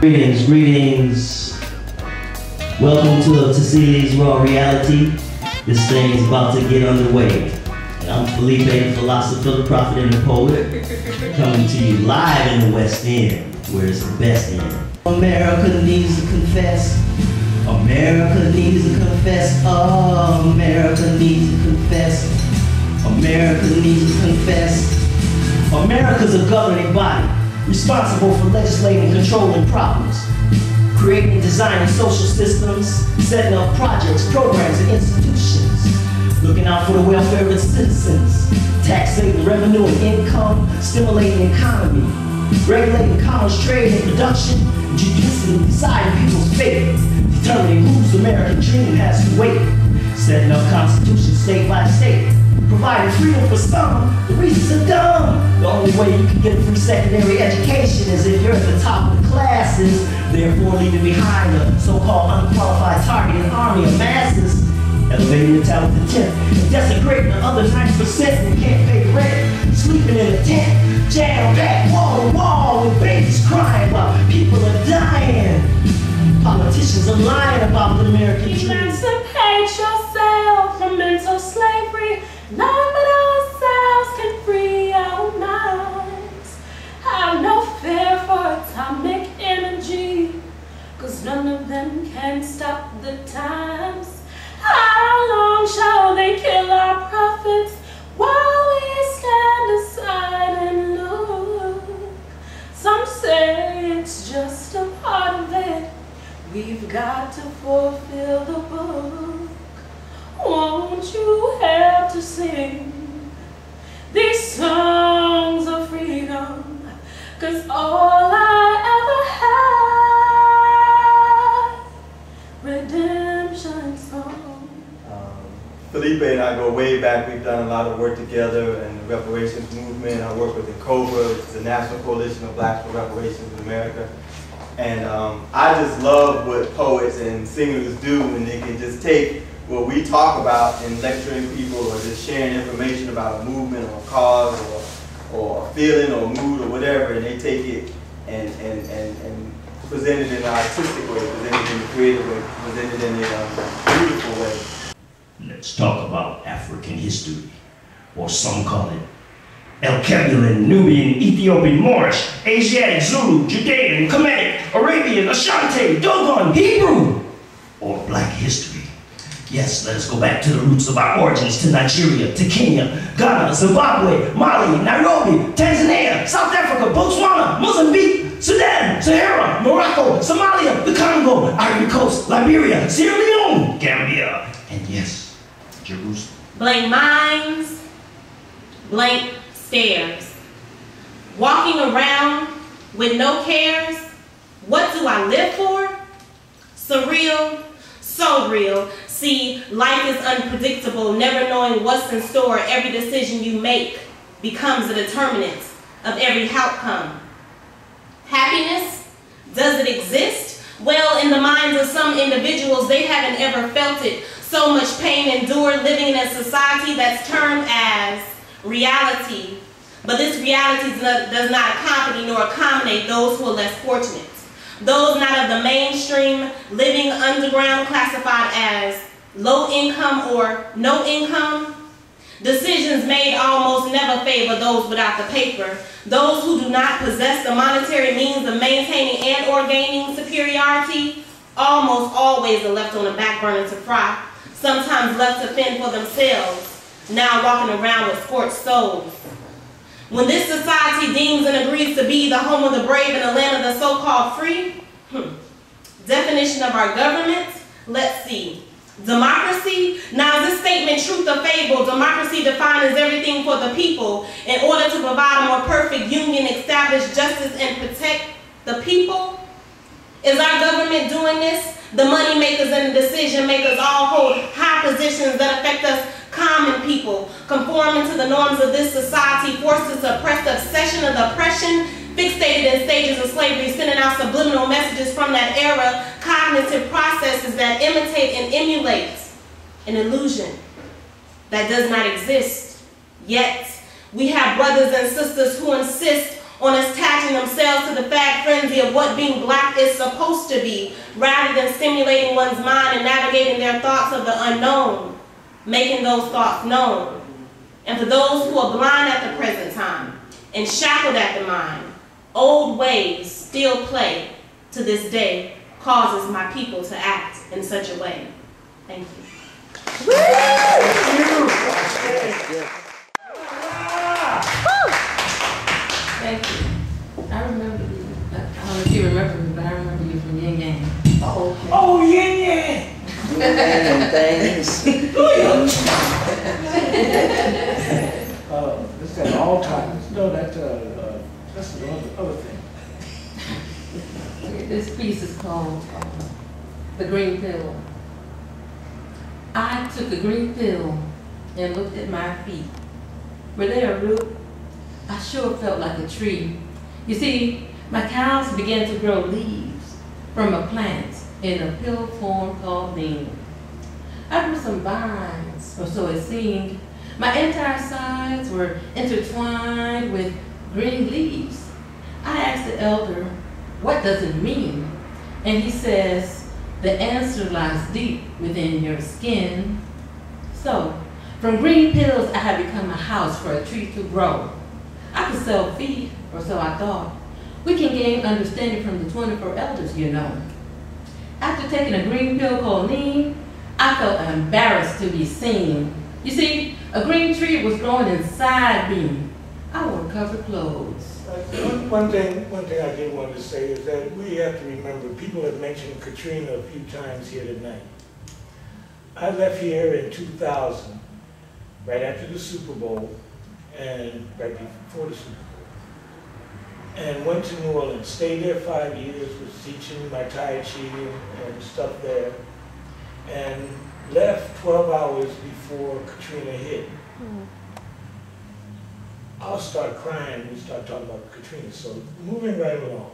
Greetings, greetings. Welcome to Tassili's Raw Reality. This thing's about to get underway. And I'm Felipe, the philosopher, the prophet, and the poet, coming to you live in the West End, where it's the best end. America needs to confess. America needs to confess. Oh, America needs to confess. America needs to confess. America's a governing body, responsible for legislating and controlling problems, creating and designing social systems, setting up projects, programs, and institutions, looking out for the welfare of its citizens, taxing revenue and income, stimulating the economy, regulating commerce, trade, and production, judicially deciding people's fate, determining whose American dream has to wait, setting up constitutions state by state, providing freedom for some. The reasons are dumb. The only way you can get a free secondary education is if you're at the top of the classes, therefore leaving behind a so-called unqualified targeted army of masses, elevating the talented 10th, and desecrating the other 90% who can't pay rent, sleeping in a tent, jam-packed wall to wall with babies crying while people are dying. Politicians are lying about the American dream. Emancipate yourself from mental slavery. None but ourselves can free our minds. Have no fear for atomic energy, 'cause none of them can stop the times. How long shall they kill our prophets while we stand aside and look? Some say it's just a part of it. We've got to fulfill the book. Won't you help to sing these songs of freedom? 'Cause all I ever had, redemption song. Felipe and I go way back. We've done a lot of work together in the reparations movement. I work with the COBRA, which is the National Coalition of Blacks for Reparations in America. And I just love what poets and singers do when they can just take what we talk about in lecturing people or just sharing information about a movement or a cause or a feeling or a mood or whatever, and they take it and present it in an artistic way, present it in a creative way, present it in a beautiful way. Let's talk about African history, or some call it Elkebulan, Nubian, Ethiopian, Moorish, Asiatic, Zulu, Judean, Kemetic, Arabian, Ashanti, Dogon, Hebrew, or Black history. Yes, let us go back to the roots of our origins, to Nigeria, to Kenya, Ghana, Zimbabwe, Mali, Nairobi, Tanzania, South Africa, Botswana, Mozambique, Sudan, Sahara, Morocco, Somalia, the Congo, Ivory Coast, Liberia, Sierra Leone, Gambia, and yes, Jerusalem. Blank minds, blank stares. Walking around with no cares. What do I live for? Surreal, so real. See, life is unpredictable, never knowing what's in store. Every decision you make becomes a determinant of every outcome. Happiness, does it exist? Well, in the minds of some individuals, they haven't ever felt it. So much pain endured living in a society that's termed as reality. But this reality does not accompany nor accommodate those who are less fortunate. Those not of the mainstream, living underground, classified as low income or no income. Decisions made almost never favor those without the paper. Those who do not possess the monetary means of maintaining and or gaining superiority almost always are left on the back burner to fry, sometimes left to fend for themselves, now walking around with scorched souls. When this society deems and agrees to be the home of the brave and the land of the so-called free, definition of our government, let's see. Democracy, now is this statement truth or fable? Democracy defines everything for the people in order to provide a more perfect union, establish justice, and protect the people. Is our government doing this? The money makers and the decision makers all hold high positions that affect us common people, conforming to the norms of this society, forced to suppress the obsession of the oppression, fixated in stages of slavery, sending out subliminal messages from that era, cognitive processes that imitate and emulate an illusion that does not exist. Yet, we have brothers and sisters who insist on attaching themselves to the fad frenzy of what being black is supposed to be, rather than stimulating one's mind and navigating their thoughts of the unknown, making those thoughts known. And for those who are blind at the present time and shackled at the mind, old ways still play to this day, causes my people to act in such a way. Thank you. Thank you. I remember you. I don't know if you remember me, but I remember you from Yin Yang. Oh, okay. Oh, Yin Yang! Thanks. This is all time. No, that's the other thing. This piece is called The Green Pill. I took a green pill and looked at my feet. Were they a root? I sure felt like a tree. You see, my cows began to grow leaves from a plant in a pill form called neem. I grew some vines, or so it seemed. My entire sides were intertwined with green leaves. I asked the elder, what does it mean? And he says, the answer lies deep within your skin. So, from green pills, I had become a house for a tree to grow. I could sell feed, or so I thought. We can gain understanding from the 24 elders, you know. After taking a green pill called neem, I felt embarrassed to be seen. You see, a green tree was growing inside me. I wore covered clothes. One thing I did want to say is that we have to remember, people have mentioned Katrina a few times here tonight. I left here in 2000, right after the Super Bowl, and right before the Super Bowl, and went to New Orleans, stayed there 5 years, was teaching my Tai Chi and stuff there, and left 12 hours before Katrina hit. I'll start crying when we start talking about Katrina, so moving right along.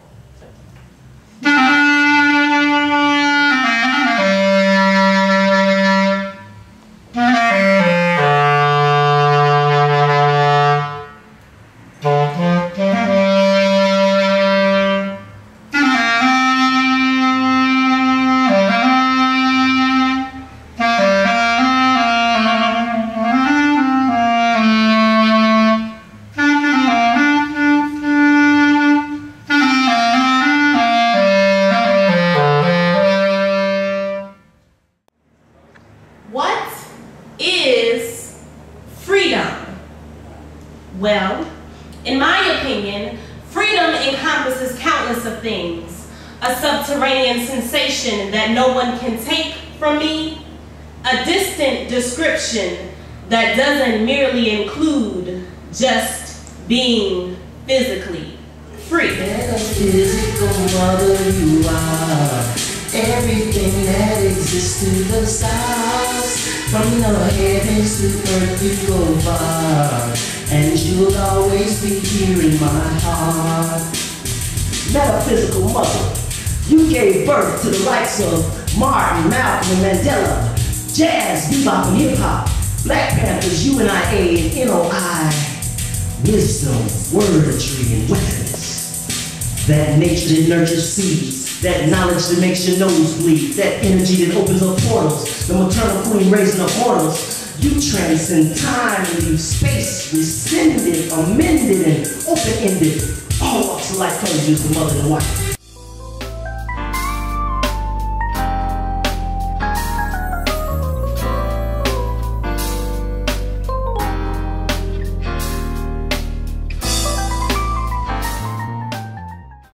Well, in my opinion, freedom encompasses countless of things. A subterranean sensation that no one can take from me. A distant description that doesn't merely include just being physically free. And a physical mother you are. Everything that exists to the stars. From the heavens to earth you go far. And you'll always be here in my heart. Metaphysical mother, you gave birth to the likes of Martin, Malcolm, Mandela, jazz, bebop, and hip-hop, Black Panthers, UNIA, and NOI, wisdom, wordetry, and weapons. That nature that nurtures seeds, that knowledge that makes your nose bleed, that energy that opens up portals, the maternal queen raising up mortals. You transcend time and leave space, rescinded, amended, and open-ended. All walks of life come to use the mother and wife.